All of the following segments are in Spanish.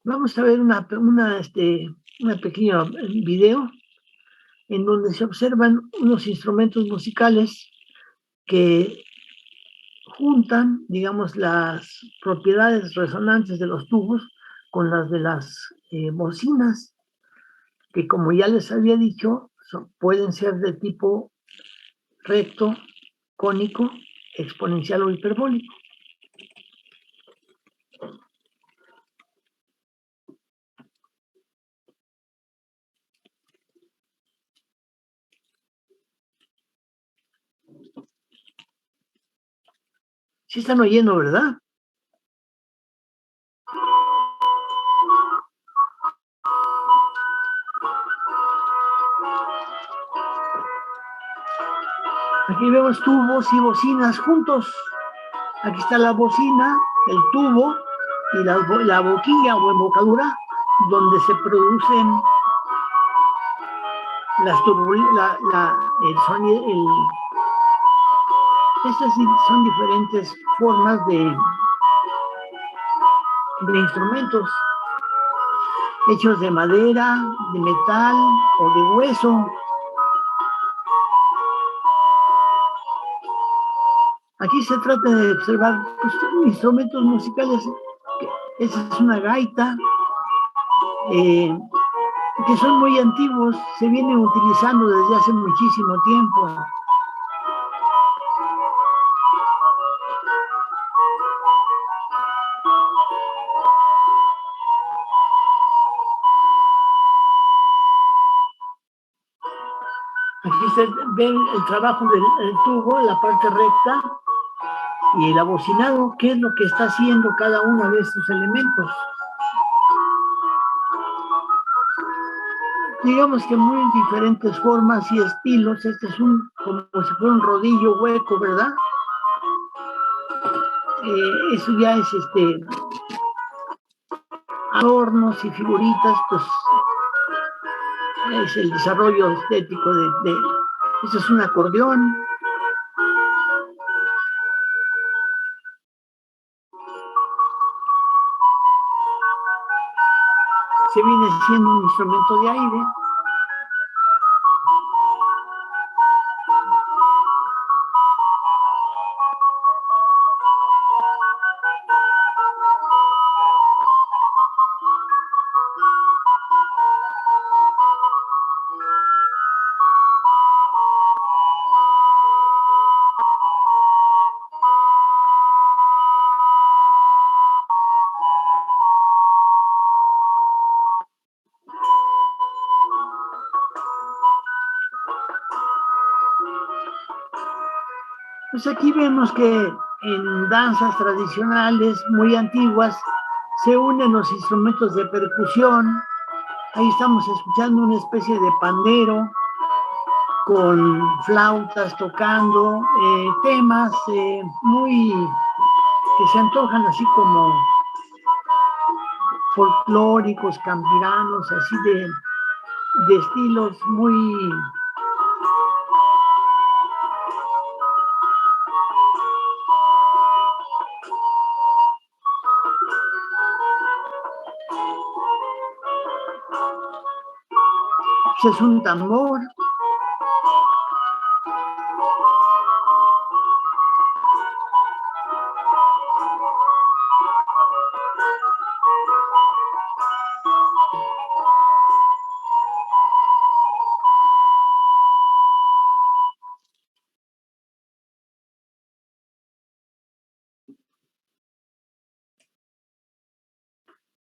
Vamos a ver una pequeña video en donde se observan unos instrumentos musicales que juntan, digamos, las propiedades resonantes de los tubos con las de las bocinas, que como ya les había dicho, pueden ser de tipo recto, cónico, exponencial o hiperbólico. ¿Sí están oyendo, verdad? Aquí vemos tubos y bocinas juntos. Aquí está la bocina, el tubo y la boquilla o embocadura donde se producen las turbulencias, el sonido. Estas son diferentes formas de instrumentos hechos de madera, de metal o de hueso. Aquí se trata de observar instrumentos musicales. Esa es una gaita, que son muy antiguos, se vienen utilizando desde hace muchísimo tiempo. Aquí se ve el trabajo del tubo, la parte recta, y el abocinado, qué es lo que está haciendo cada uno de estos elementos. Digamos que muy diferentes formas y estilos. Este es como si fuera un rodillo hueco, ¿verdad? Eso ya es adornos y figuritas, pues es el desarrollo estético eso es un acordeón. Se viene siendo un instrumento de aire. Pues aquí vemos que en danzas tradicionales muy antiguas se unen los instrumentos de percusión. Ahí estamos escuchando una especie de pandero con flautas tocando temas que se antojan así como folclóricos, campiranos, así de estilos muy... Ese es un tambor.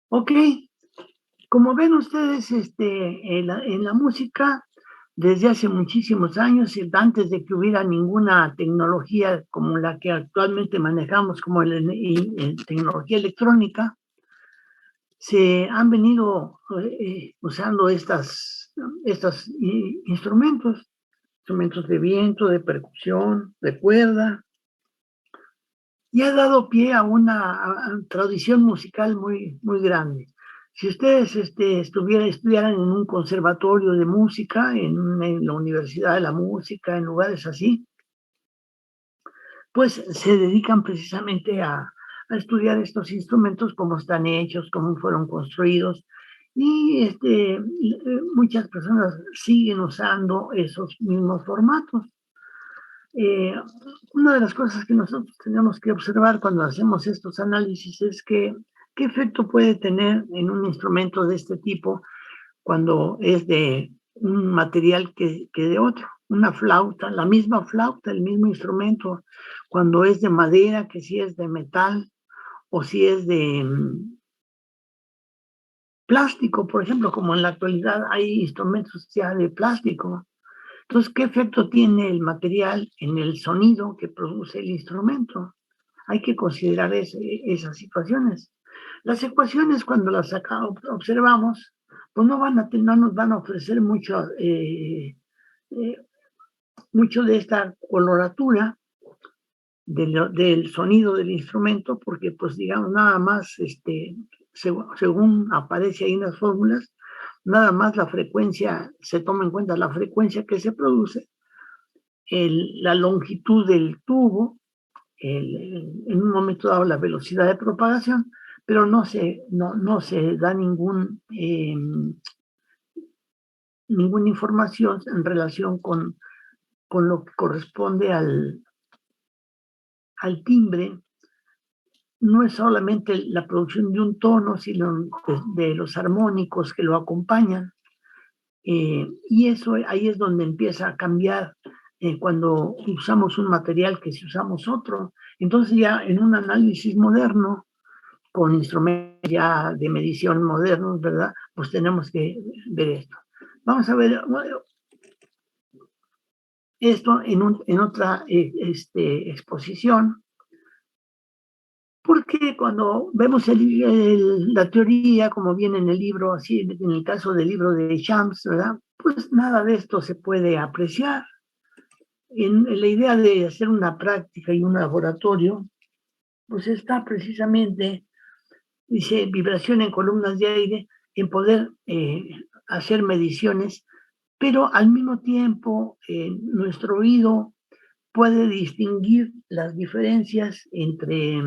Ok, como ven ustedes, en la música, desde hace muchísimos años, antes de que hubiera ninguna tecnología como la que actualmente manejamos, como tecnología electrónica, se han venido usando estos instrumentos de viento, de percusión, de cuerda, y ha dado pie a una tradición musical muy, muy grande. Si ustedes estudiaran en un conservatorio de música, en la Universidad de la Música, en lugares así, pues se dedican precisamente a a estudiar estos instrumentos, cómo están hechos, cómo fueron construidos, y muchas personas siguen usando esos mismos formatos. Eh, una de las cosas que nosotros tenemos que observar cuando hacemos estos análisis es que qué efecto puede tener en un instrumento de este tipo cuando es de un material que de otro. Una flauta, la misma flauta, el mismo instrumento, cuando es de madera, que si es de metal, o si es de plástico, por ejemplo, como en la actualidad hay instrumentos ya de plástico. Entonces, ¿qué efecto tiene el material en el sonido que produce el instrumento? Hay que considerar esas situaciones. Las ecuaciones, cuando las observamos, pues no nos van a ofrecer mucho de esta coloratura del sonido del instrumento, porque pues digamos nada más, según aparece ahí en las fórmulas, nada más la frecuencia, se toma en cuenta la frecuencia que se produce, la longitud del tubo, en un momento dado la velocidad de propagación, pero no se da ninguna información en relación con lo que corresponde al timbre. No es solamente la producción de un tono, sino de los armónicos que lo acompañan. Y eso ahí es donde empieza a cambiar cuando usamos un material que si usamos otro. Entonces ya en un análisis moderno, con instrumentos ya de medición modernos, ¿verdad? Pues tenemos que ver esto. Vamos a ver esto en otra exposición, porque cuando vemos la teoría, como viene en el libro, así en el caso del libro de Shams, ¿verdad? Pues nada de esto se puede apreciar. En la idea de hacer una práctica y un laboratorio, pues está precisamente, dice, vibración en columnas de aire, en poder hacer mediciones, pero al mismo tiempo nuestro oído puede distinguir las diferencias entre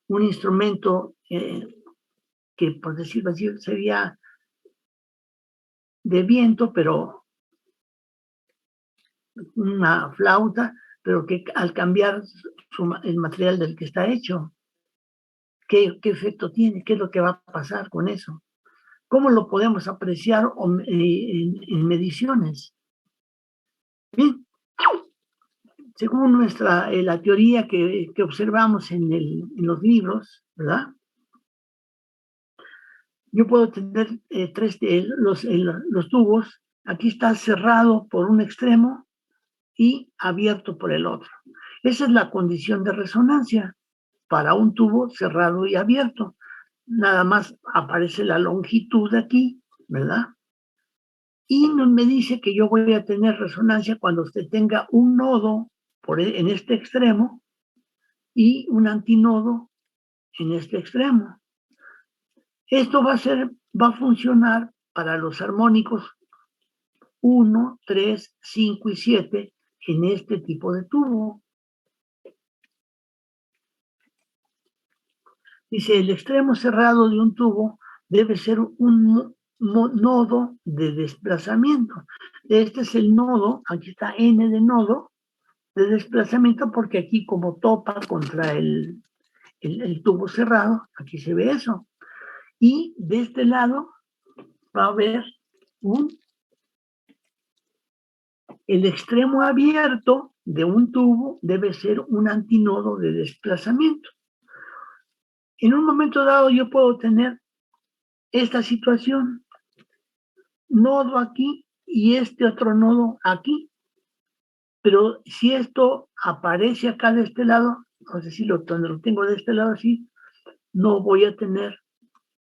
un instrumento que, por decirlo así, sería de viento, pero una flauta, pero que al cambiar el material del que está hecho, ¿qué efecto tiene? ¿Qué es lo que va a pasar con eso? ¿Cómo lo podemos apreciar en mediciones? Bien, según la teoría que observamos en los libros, ¿verdad? Yo puedo tener los tubos, aquí está cerrado por un extremo y abierto por el otro. Esa es la condición de resonancia para un tubo cerrado y abierto. Nada más aparece la longitud aquí, ¿verdad? Y me dice que yo voy a tener resonancia cuando usted tenga un nodo en este extremo y un antinodo en este extremo. Esto va a funcionar para los armónicos 1, 3, 5 y 7 en este tipo de tubo. Dice, el extremo cerrado de un tubo debe ser un nodo de desplazamiento. Este es el nodo, aquí está N de nodo de desplazamiento, porque aquí como topa contra el tubo cerrado, aquí se ve eso. Y de este lado va a haber el extremo abierto de un tubo debe ser un antinodo de desplazamiento. En un momento dado yo puedo tener esta situación, nodo aquí y este otro nodo aquí, pero si esto aparece acá de este lado, no sé si lo tengo de este lado así, no voy a tener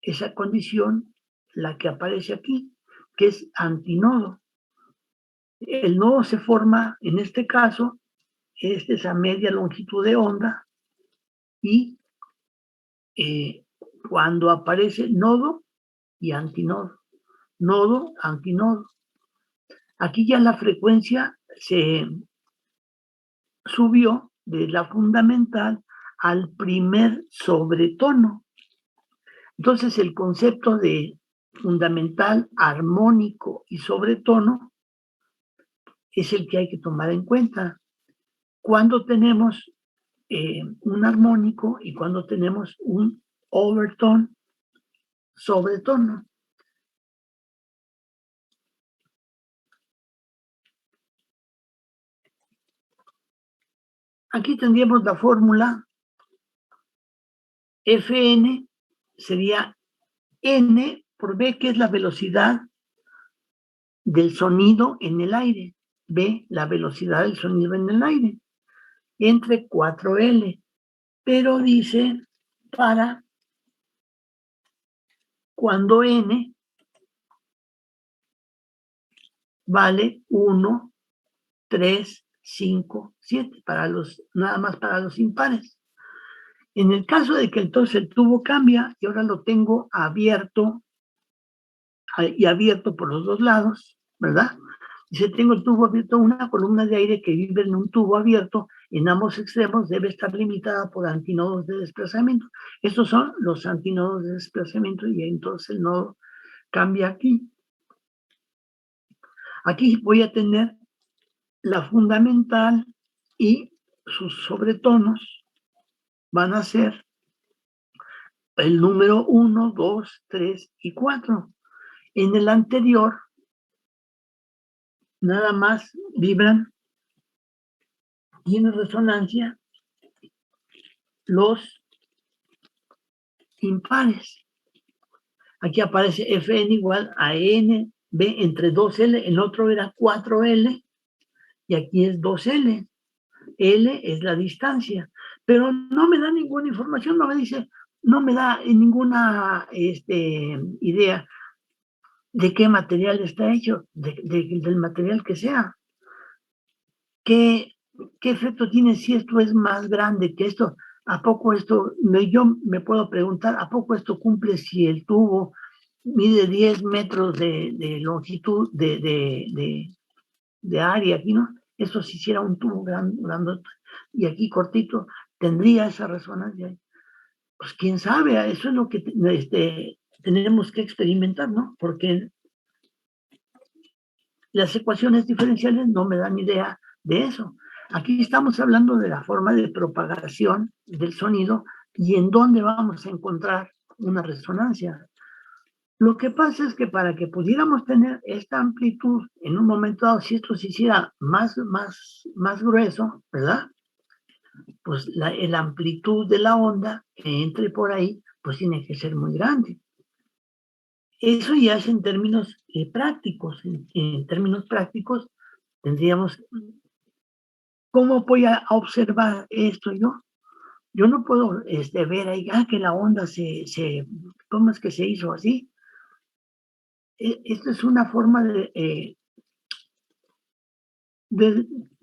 esa condición, la que aparece aquí, que es antinodo. El nodo se forma, en este caso, esta es a media longitud de onda, y cuando aparece nodo y antinodo, nodo, antinodo. Aquí ya la frecuencia se subió de la fundamental al primer sobretono. Entonces, el concepto de fundamental, armónico y sobretono es el que hay que tomar en cuenta cuando tenemos un armónico y cuando tenemos un overtone, sobretono. Aquí tendríamos la fórmula Fn sería N por B, que es la velocidad del sonido en el aire. B, la velocidad del sonido en el aire, entre 4L. Pero dice para cuando N vale 1, 3, 5, 7, nada más para los impares. En el caso de que entonces el tubo cambia y ahora lo tengo abierto y abierto por los dos lados, ¿verdad? Dice, tengo el tubo abierto, una columna de aire que vive en un tubo abierto en ambos extremos debe estar limitada por antinodos de desplazamiento. Estos son los antinodos de desplazamiento y entonces el nodo cambia aquí. Aquí voy a tener la fundamental y sus sobretonos van a ser el número 1, 2, 3 y 4. En el anterior, nada más vibran, tiene resonancia los impares. Aquí aparece Fn igual a N, B entre 2L, el otro era 4L, y aquí es 2L. L es la distancia, pero no me da ninguna información, no me dice, no me da ninguna idea de qué material está hecho, del material que sea. ¿Qué efecto tiene si esto es más grande que esto? ¿A poco esto, yo me puedo preguntar, ¿a poco esto cumple si el tubo mide 10 metros de longitud, de área aquí, ¿no? Esto si hiciera un tubo grandote y aquí cortito, ¿tendría esa resonancia? Pues quién sabe, eso es lo que tenemos que experimentar, ¿no? Porque las ecuaciones diferenciales no me dan idea de eso. Aquí estamos hablando de la forma de propagación del sonido y en dónde vamos a encontrar una resonancia. Lo que pasa es que para que pudiéramos tener esta amplitud en un momento dado, si esto se hiciera más grueso, ¿verdad? Pues la amplitud de la onda que entre por ahí, pues tiene que ser muy grande. Eso ya es en términos prácticos. En términos prácticos, tendríamos, ¿cómo voy a observar esto yo? Yo no puedo ver ahí, que la onda ¿cómo es que se hizo así? Esto es una forma de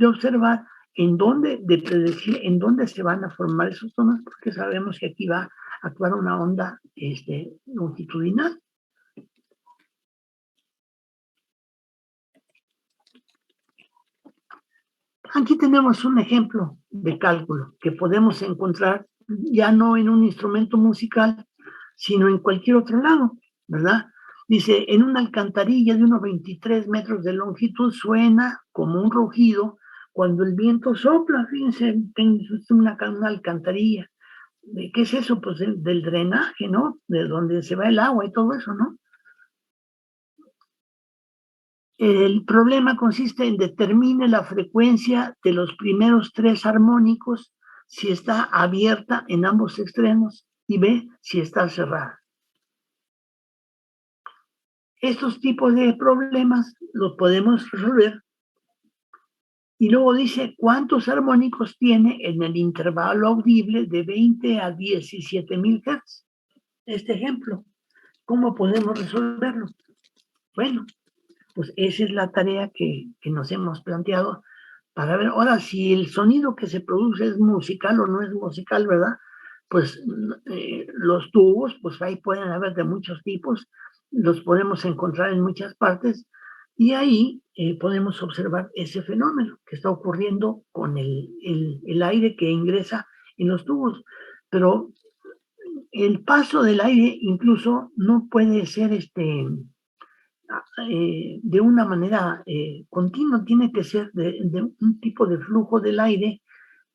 observar de predecir en dónde se van a formar esos tonos, porque sabemos que aquí va a actuar una onda longitudinal. Aquí tenemos un ejemplo de cálculo que podemos encontrar ya no en un instrumento musical, sino en cualquier otro lado, ¿verdad? Dice, en una alcantarilla de unos 23 metros de longitud suena como un rugido cuando el viento sopla. Fíjense, es una alcantarilla. ¿Qué es eso? Pues del drenaje, ¿no? De donde se va el agua y todo eso, ¿no? El problema consiste en determinar la frecuencia de los primeros 3 armónicos si está abierta en ambos extremos y B si está cerrada. Estos tipos de problemas los podemos resolver y luego dice cuántos armónicos tiene en el intervalo audible de 20 a 17,000 Hz. Este ejemplo, ¿cómo podemos resolverlo? Bueno, pues esa es la tarea que nos hemos planteado para ver, ahora, si el sonido que se produce es musical o no es musical, ¿verdad? Pues los tubos, pues ahí pueden haber de muchos tipos, los podemos encontrar en muchas partes, y ahí podemos observar ese fenómeno que está ocurriendo con el aire que ingresa en los tubos, pero el paso del aire incluso no puede ser de una manera continua, tiene que ser de un tipo de flujo del aire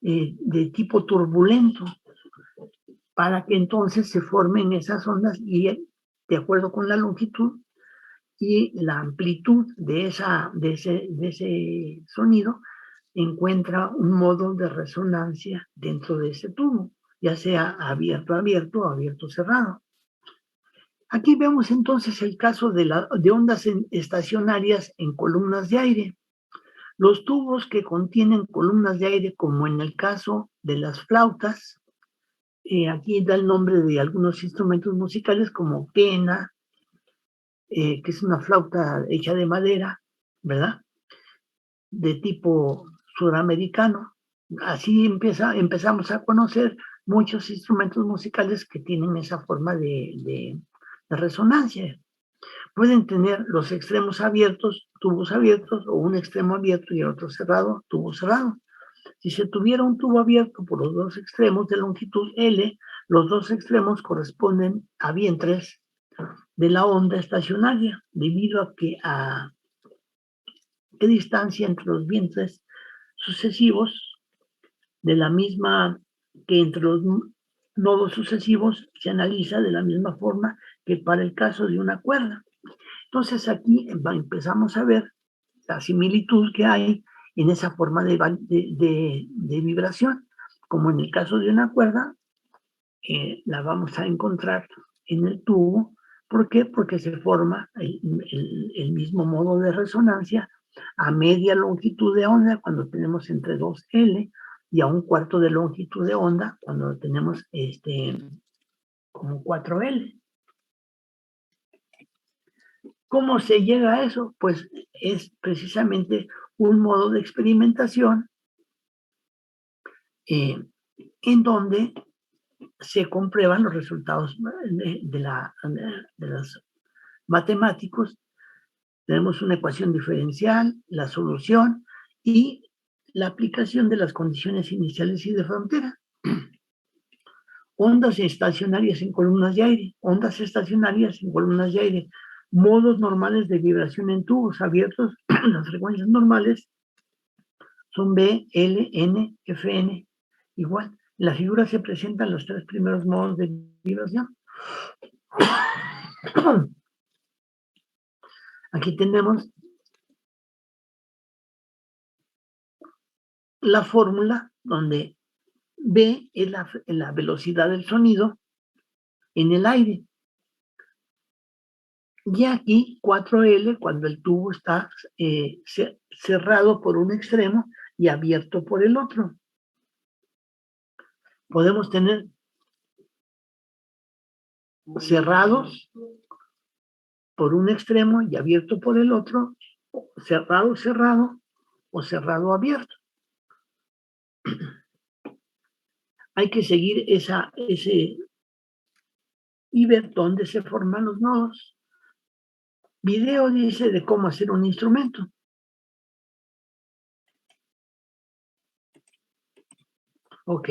de tipo turbulento, para que entonces se formen esas ondas y de acuerdo con la longitud y la amplitud de ese sonido, encuentra un modo de resonancia dentro de ese tubo, ya sea abierto, abierto o abierto, cerrado. Aquí vemos entonces el caso de ondas estacionarias en columnas de aire. Los tubos que contienen columnas de aire, como en el caso de las flautas, aquí da el nombre de algunos instrumentos musicales como quena, que es una flauta hecha de madera, ¿verdad? De tipo sudamericano. Así empezamos a conocer muchos instrumentos musicales que tienen esa forma de resonancia. Pueden tener los extremos abiertos, tubos abiertos, o un extremo abierto y el otro cerrado, tubo cerrado. Si se tuviera un tubo abierto por los dos extremos de longitud L, los dos extremos corresponden a vientres de la onda estacionaria, debido a qué distancia entre los vientres sucesivos, de la misma que entre los nodos sucesivos, se analiza de la misma forma que para el caso de una cuerda. Entonces aquí empezamos a ver la similitud que hay en esa forma de vibración, como en el caso de una cuerda, la vamos a encontrar en el tubo. ¿Por qué? Porque se forma el mismo modo de resonancia a media longitud de onda cuando tenemos entre 2L y a un cuarto de longitud de onda cuando tenemos como 4L. ¿Cómo se llega a eso? Pues es precisamente un modo de experimentación en donde se comprueban los resultados de los matemáticos. Tenemos una ecuación diferencial, la solución y la aplicación de las condiciones iniciales y de frontera. Ondas estacionarias en columnas de aire, ondas estacionarias en columnas de aire, modos normales de vibración en tubos abiertos, las frecuencias normales son B, L, N, Fn, igual. En la figura se presentan los tres primeros modos de vibración. Aquí tenemos la fórmula donde B es la velocidad del sonido en el aire. Y aquí 4L cuando el tubo está cerrado por un extremo y abierto por el otro. Podemos tener cerrados por un extremo y abierto por el otro, cerrado, cerrado o cerrado, abierto. Hay que seguir ese y ver dónde se forman los nodos. Video dice de cómo hacer un instrumento. Ok.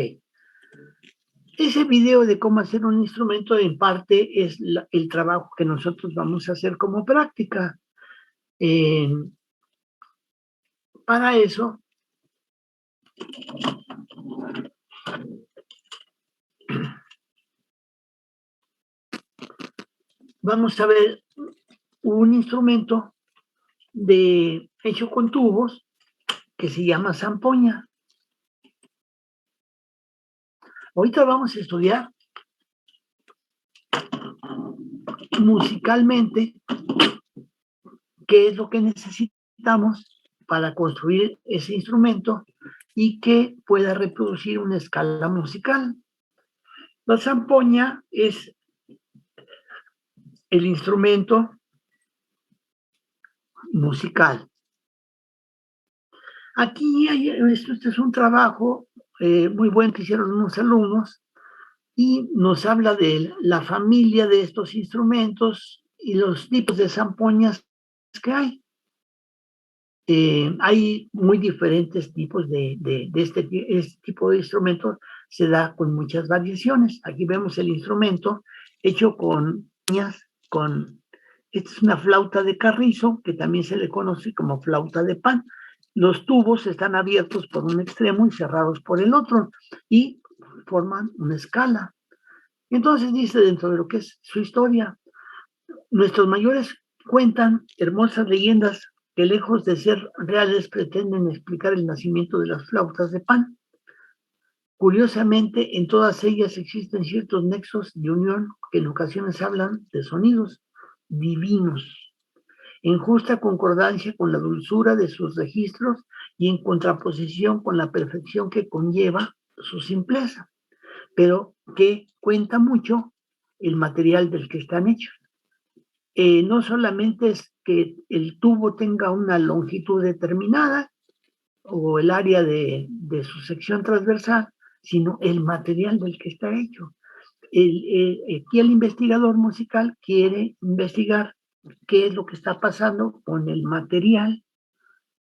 Ese video de cómo hacer un instrumento en parte es el trabajo que nosotros vamos a hacer como práctica. Para eso, vamos a ver un instrumento hecho con tubos que se llama zampoña. Ahorita vamos a estudiar musicalmente qué es lo que necesitamos para construir ese instrumento y que pueda reproducir una escala musical. La zampoña es el instrumento musical. Aquí este es un trabajo muy bueno que hicieron unos alumnos y nos habla de la familia de estos instrumentos y los tipos de zampoñas que hay. Hay muy diferentes tipos de este tipo de instrumentos, se da con muchas variaciones. Aquí vemos el instrumento hecho con esta es una flauta de carrizo, que también se le conoce como flauta de pan. Los tubos están abiertos por un extremo y cerrados por el otro, y forman una escala. Entonces dice, dentro de lo que es su historia, nuestros mayores cuentan hermosas leyendas que, lejos de ser reales, pretenden explicar el nacimiento de las flautas de pan. Curiosamente, en todas ellas existen ciertos nexos de unión que en ocasiones hablan de sonidos divinos, en justa concordancia con la dulzura de sus registros y en contraposición con la perfección que conlleva su simpleza, pero que cuenta mucho el material del que están hechos. No solamente es que el tubo tenga una longitud determinada o el área de su sección transversal, sino el material del que está hecho. Aquí el investigador musical quiere investigar qué es lo que está pasando con el material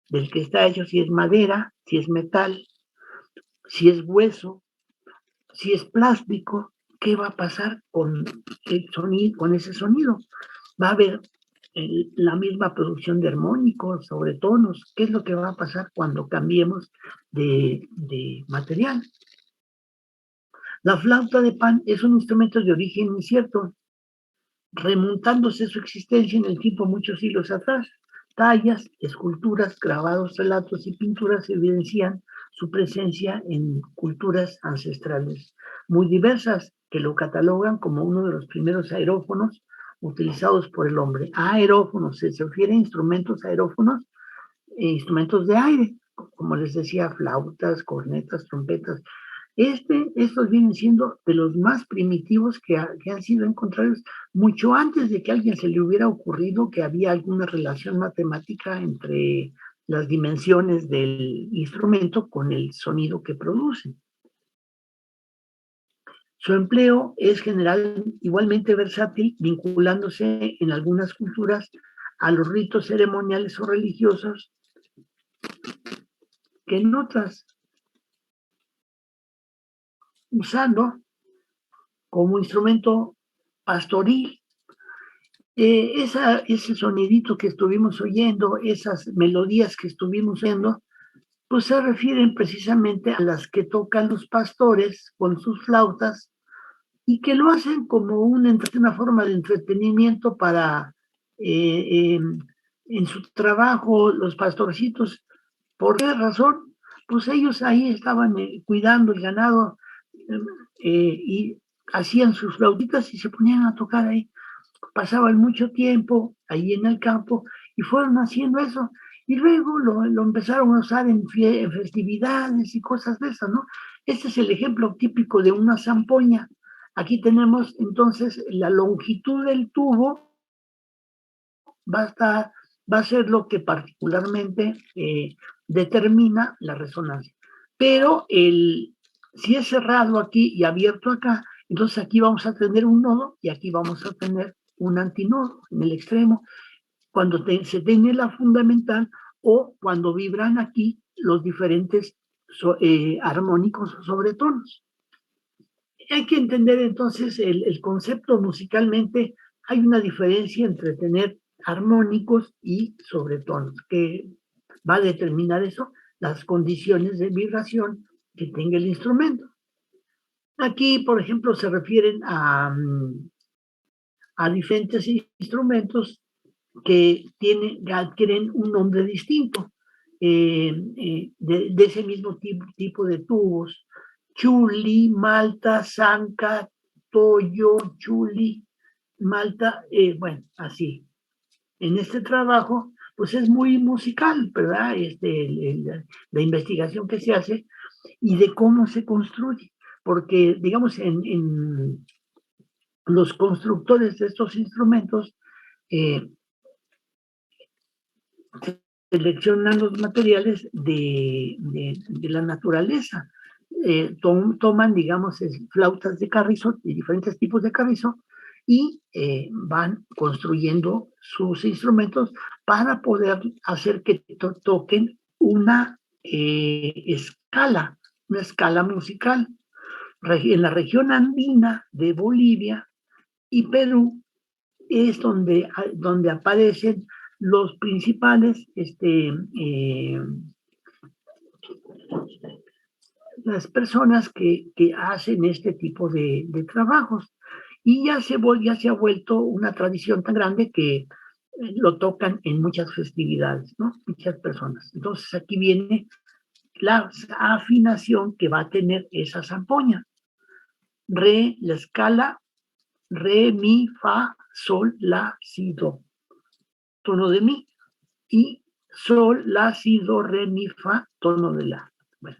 del que está hecho, si es madera, si es metal, si es hueso, si es plástico, qué va a pasar con el sonido, con ese sonido. Va a haber la misma producción de armónicos, sobretonos, qué es lo que va a pasar cuando cambiemos de material. La flauta de pan es un instrumento de origen incierto, remontándose su existencia en el tiempo muchos siglos atrás. Tallas, esculturas, grabados, relatos y pinturas evidencian su presencia en culturas ancestrales muy diversas, que lo catalogan como uno de los primeros aerófonos utilizados por el hombre. Aerófonos, se refiere a instrumentos aerófonos, instrumentos de aire, como les decía, flautas, cornetas, trompetas. Estos vienen siendo de los más primitivos que han sido encontrados mucho antes de que a alguien se le hubiera ocurrido que había alguna relación matemática entre las dimensiones del instrumento con el sonido que produce. Su empleo es general, igualmente versátil, vinculándose en algunas culturas a los ritos ceremoniales o religiosos, que en otras, usando como instrumento pastoril. Ese sonidito que estuvimos oyendo, esas melodías que estuvimos oyendo, pues se refieren precisamente a las que tocan los pastores con sus flautas y que lo hacen como una forma de entretenimiento para, en su trabajo, los pastorcitos. ¿Por qué razón? Pues ellos ahí estaban cuidando el ganado, y hacían sus flautitas y se ponían a tocar ahí. Pasaban mucho tiempo ahí en el campo y fueron haciendo eso. Y luego lo empezaron a usar en festividades y cosas de esas, ¿no? Este es el ejemplo típico de una zampoña. Aquí tenemos entonces la longitud del tubo, va a, estar, va a ser lo que particularmente determina la resonancia. Pero si es cerrado aquí y abierto acá, entonces aquí vamos a tener un nodo y aquí vamos a tener un antinodo en el extremo, cuando se tiene la fundamental o cuando vibran aquí los diferentes armónicos o sobretonos. Hay que entender entonces el concepto musicalmente. Hay una diferencia entre tener armónicos y sobretonos, que va a determinar eso, las condiciones de vibración que tenga el instrumento. Aquí, por ejemplo, se refieren a diferentes instrumentos que adquieren un nombre distinto, de ese mismo tipo de tubos. Chuli, malta, zanca, toyo, chuli, malta, bueno, así. En este trabajo, pues es muy musical, ¿verdad? La investigación que se hace y de cómo se construye. Porque, digamos, en los constructores de estos instrumentos, seleccionan los materiales de la naturaleza. Toman, digamos, flautas de carrizo, de diferentes tipos de carrizo, y van construyendo sus instrumentos para poder hacer que toquen una escala musical. en la región andina de Bolivia y Perú es donde aparecen los principales, las personas que hacen este tipo de trabajos. Y ya se ha vuelto una tradición tan grande que lo tocan en muchas festividades, ¿no? Muchas personas. Entonces aquí viene la afinación que va a tener esa zampoña. Re, la escala, re, mi, fa, sol, la, si, do. Tono de mi. Y sol, la, si, do, re, mi, fa, tono de la. Bueno,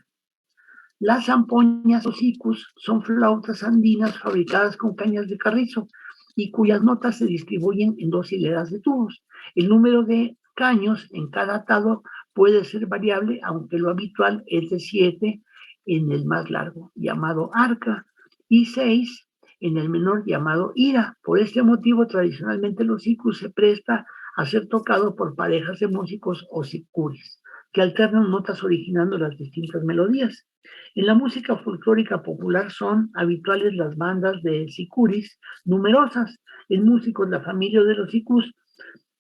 las zampoñas o sicus son flautas andinas fabricadas con cañas de carrizo y cuyas notas se distribuyen en 2 hileras de tubos. El número de caños en cada atado puede ser variable, aunque lo habitual es de 7 en el más largo, llamado arca, y 6 en el menor, llamado ira. Por este motivo, tradicionalmente los sicus se presta a ser tocado por parejas de músicos o sicuris, que alternan notas originando las distintas melodías. En la música folclórica popular son habituales las bandas de sicuris numerosas. En músicos, la familia de los sicus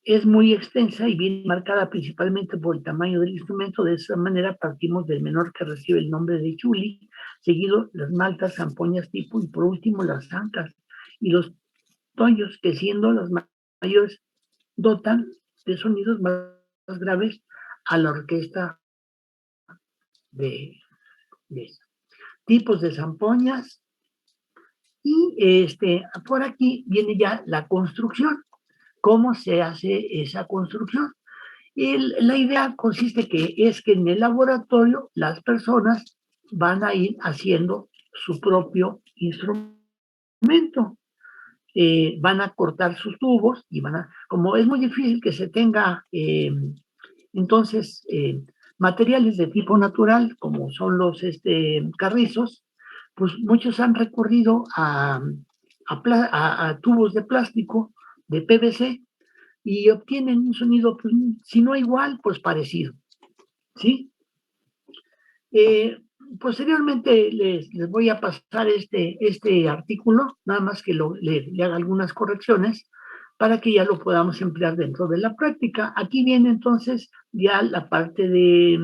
es muy extensa y bien marcada principalmente por el tamaño del instrumento. De esa manera partimos del menor, que recibe el nombre de chuli, seguido las maltas, zampoñas tipo y por último las zancas y los toños, que siendo las mayores dotan de sonidos más graves a la orquesta de, de tipos de zampoñas. Y por aquí viene ya la construcción. ¿Cómo se hace esa construcción? La idea consiste que en el laboratorio las personas van a ir haciendo su propio instrumento. Van a cortar sus tubos y como es muy difícil que se tenga, entonces, materiales de tipo natural, como son los carrizos, pues muchos han recurrido a tubos de plástico, de PVC, y obtienen un sonido, pues, si no igual, pues parecido, ¿sí? Eh, Posteriormente les voy a pasar este artículo, nada más que le haga algunas correcciones para que ya lo podamos emplear dentro de la práctica. Aquí viene entonces ya la parte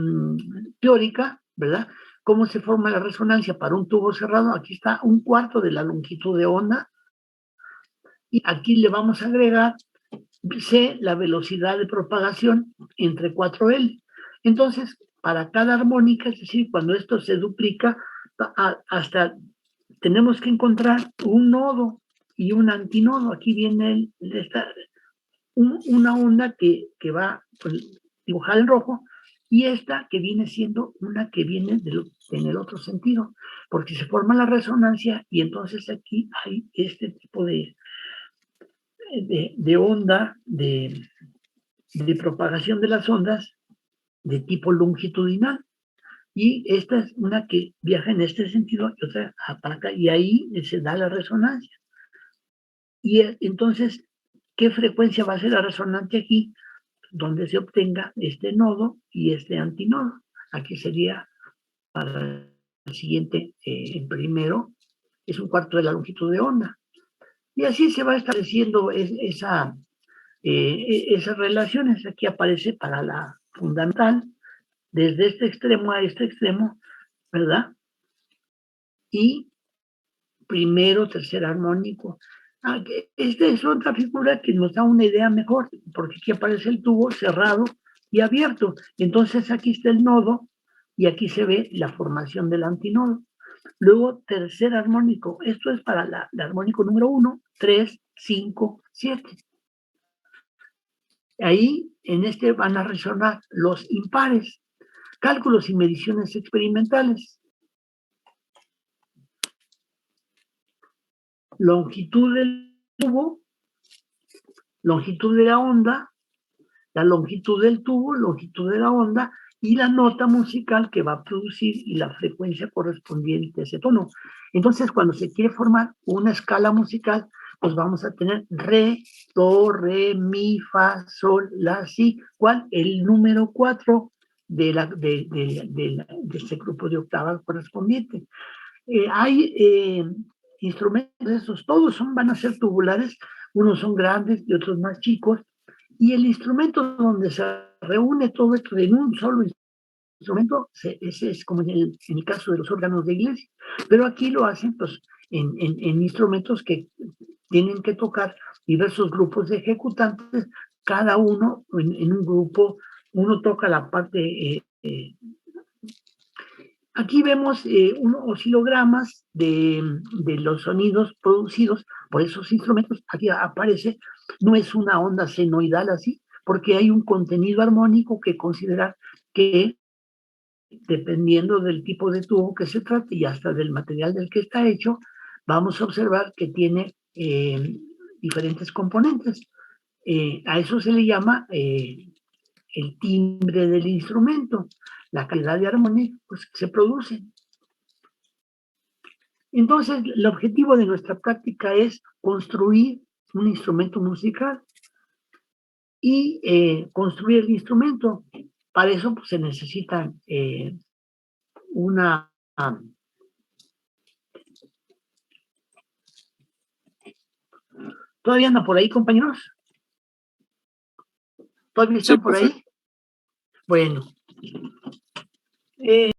teórica, ¿verdad? Cómo se forma la resonancia para un tubo cerrado. Aquí está 1/4 de la longitud de onda y aquí le vamos a agregar C, la velocidad de propagación entre 4L. Entonces, para cada armónica, es decir, cuando esto se duplica, hasta tenemos que encontrar un nodo y un antinodo. Aquí viene una onda que va dibujada en rojo y esta que viene siendo una que viene en el otro sentido, porque se forma la resonancia y entonces aquí hay este tipo de onda, de propagación de las ondas de tipo longitudinal. Y esta es una que viaja en este sentido y otra para acá, y ahí se da la resonancia. Y entonces, ¿qué frecuencia va a ser la resonancia aquí? Donde se obtenga este nodo y este antinodo. Aquí sería para el siguiente, primero, es 1/4 de la longitud de onda. Y así se va estableciendo esas relaciones. Aquí aparece para la fundamental, desde este extremo a este extremo, ¿verdad? Y primero, tercer armónico. Esta es otra figura que nos da una idea mejor, porque aquí aparece el tubo cerrado y abierto. Entonces aquí está el nodo y aquí se ve la formación del antinodo. Luego, tercer armónico. Esto es para el armónico número 1, 3, 5, 7. Ahí, en van a resonar los impares. Cálculos y mediciones experimentales. Longitud del tubo, longitud de la onda, la longitud del tubo, longitud de la onda y la nota musical que va a producir y la frecuencia correspondiente a ese tono. Entonces, cuando se quiere formar una escala musical, pues vamos a tener re, do, re, mi, fa, sol, la, si. ¿Cuál? El número 4 de este grupo de octavas correspondiente. Hay instrumentos, estos todos van a ser tubulares, unos son grandes y otros más chicos, y el instrumento donde se reúne todo esto en un solo instrumento, ese es como en el caso de los órganos de iglesia, pero aquí lo hacen pues en instrumentos que tienen que tocar diversos grupos de ejecutantes, cada uno en un grupo, uno toca la parte aquí vemos unos oscilogramas de los sonidos producidos por esos instrumentos. Aquí aparece, no es una onda senoidal así, porque hay un contenido armónico que considerar que, dependiendo del tipo de tubo que se trate y hasta del material del que está hecho, vamos a observar que tiene diferentes componentes. A eso se le llama el timbre del instrumento, la calidad de armonía pues, que se produce. Entonces, el objetivo de nuestra práctica es construir un instrumento musical y construir el instrumento. Para eso pues, se necesita una... ¿Todavía andan por ahí, compañeros? ¿Todavía están Sí, por profe. ahí? Bueno.